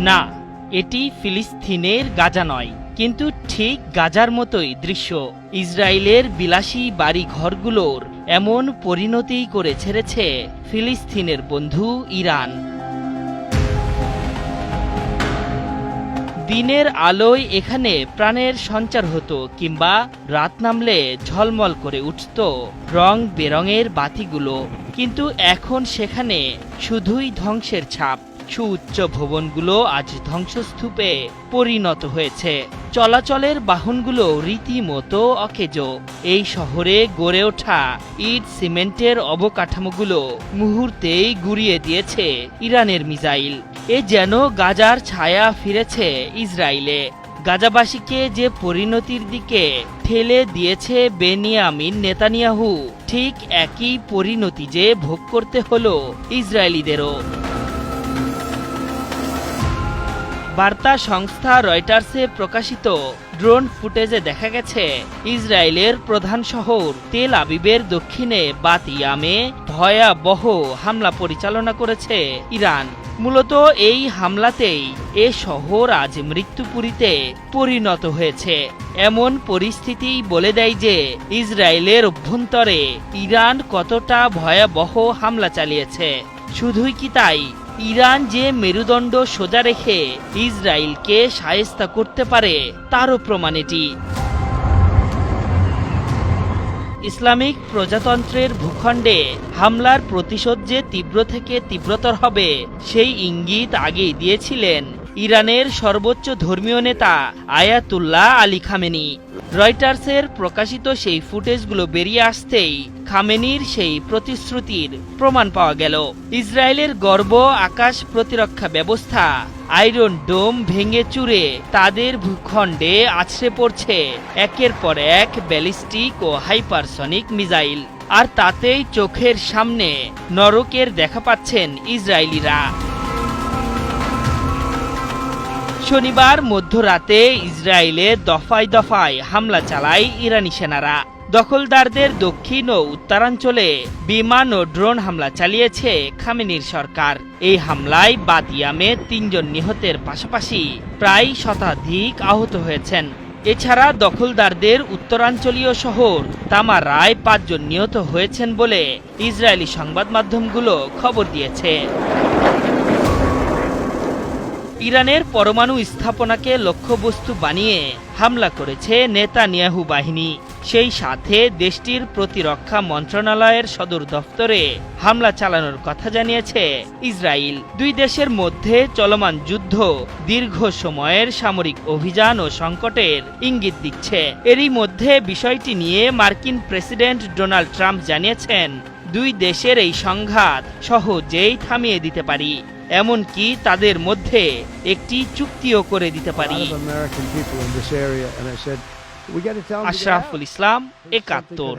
না, এটি ফিলিস্তিনের গাজা নয়, কিন্তু ঠিক গাজার মতোই দৃশ্য। ইসরায়েলের বিলাসী বাড়ি ঘরগুলোর এমন পরিণতি করে ছেড়েছে ফিলিস্তিনের বন্ধু ইরান। দিনের আলোয় এখানে প্রাণের সঞ্চার হতো, কিংবা রাত নামলে ঝলমল করে উঠত রং বেরঙের বাতিগুলো। কিন্তু এখন সেখানে শুধুই ধ্বংসের ছাপ। সুউচ্চ ভবনগুলো আজ ধ্বংসস্তূপে পরিণত হয়েছে। চলাচলের বাহনগুলো রীতিমতো অকেজো। এই শহরে গড়ে ওঠা ইট সিমেন্টের অবকাঠামোগুলো মুহূর্তেই গুঁড়িয়ে দিয়েছে ইরানের মিসাইল। এ যেন গাজার ছায়া ফিরেছে ইসরায়েলে। গাজাবাসীকে যে পরিণতির দিকে ঠেলে দিয়েছে বেনিয়ামিন নেতানিয়াহু, ঠিক একই পরিণতি যে ভোগ করতে হলো ইসরায়েলিদেরও। বার্তা সংস্থা রয়টার্সে প্রকাশিত ড্রোন ফুটেজে দেখা গেছে ইসরায়েলের প্রধান শহর তেল আবিবের দক্ষিণে বাতিয়ামে ভয়াবহ হামলা পরিচালনা করেছে ইরান। মূলত এই হামলাতেই এ শহর আজ মৃত্যুপুরীতে পরিণত হয়েছে। এমন পরিস্থিতি বলে দেয় যে ইসরায়েলের অভ্যন্তরে ইরান কতটা ভয়াবহ হামলা চালিয়েছে। শুধুই কি তাই, ইরান যে মেরুদণ্ড সোজা রেখে ইসরায়েলকে শায়েস্তা করতে পারে তারও প্রমাণ এটি। ইসলামিক প্রজাতন্ত্রের ভূখণ্ডে হামলার প্রতিশোধ যে তীব্র থেকে তীব্রতর হবে, সেই ইঙ্গিত আগেই দিয়েছিলেন ইরানের সর্বোচ্চ ধর্মীয় নেতা আয়াতুল্লাহ আলী খামেনি। রয়টার্সের প্রকাশিত সেই ফুটেজগুলো বেরিয়ে আসতেই খামেনির সেই প্রতিশ্রুতির প্রমাণ পাওয়া গেল। ইসরায়েলের গর্ব আকাশ প্রতিরক্ষা ব্যবস্থা আয়রন ডোম ভেঙে চুরে তাদের ভূখণ্ডে আছড়ে পড়ছে একের পর এক ব্যালিস্টিক ও হাইপারসনিক মিসাইল। আর তাতেই চোখের সামনে নরকের দেখা পাচ্ছেন ইসরায়েলিরা। শনিবার মধ্যরাতে ইসরায়েলে দফায় দফায় হামলা চালায় ইরানি সেনারা। দখলদারদের দক্ষিণ ও উত্তরাঞ্চলে বিমান ও ড্রোন হামলা চালিয়েছে খামেনির সরকার। এই হামলায় বাতিয়ামে ৩ জন নিহতের পাশাপাশি প্রায় শতাধিক আহত হয়েছেন। এছাড়া দখলদারদের উত্তরাঞ্চলীয় শহর তামারায় ৫ জন নিহত হয়েছেন বলে ইসরায়েলি সংবাদ মাধ্যমগুলো খবর দিয়েছে। ইরানের পরমাণু স্থাপনাকে লক্ষ্যবস্তু বানিয়ে হামলা করেছে নেতানিয়াহু বাহিনী। সেই সাথে দেশটির প্রতিরক্ষা মন্ত্রণালয়ের সদর দফতরে হামলা চালানোর কথা জানিয়েছে ইসরায়েল। দুই দেশের মধ্যে চলমান যুদ্ধ দীর্ঘ সময়ের সামরিক অভিযান ও সংকটের ইঙ্গিত দিচ্ছে। এরই মধ্যে বিষয়টি নিয়ে মার্কিন প্রেসিডেন্ট ডোনাল্ড ট্রাম্প জানিয়েছেন, দুই দেশের এই সংঘাত সহজেই থামিয়ে দিতে পারি, এমনকি তাদের মধ্যে একটি চুক্তিও করে দিতে পারি। আশরাফুল ইসলাম, ৭১।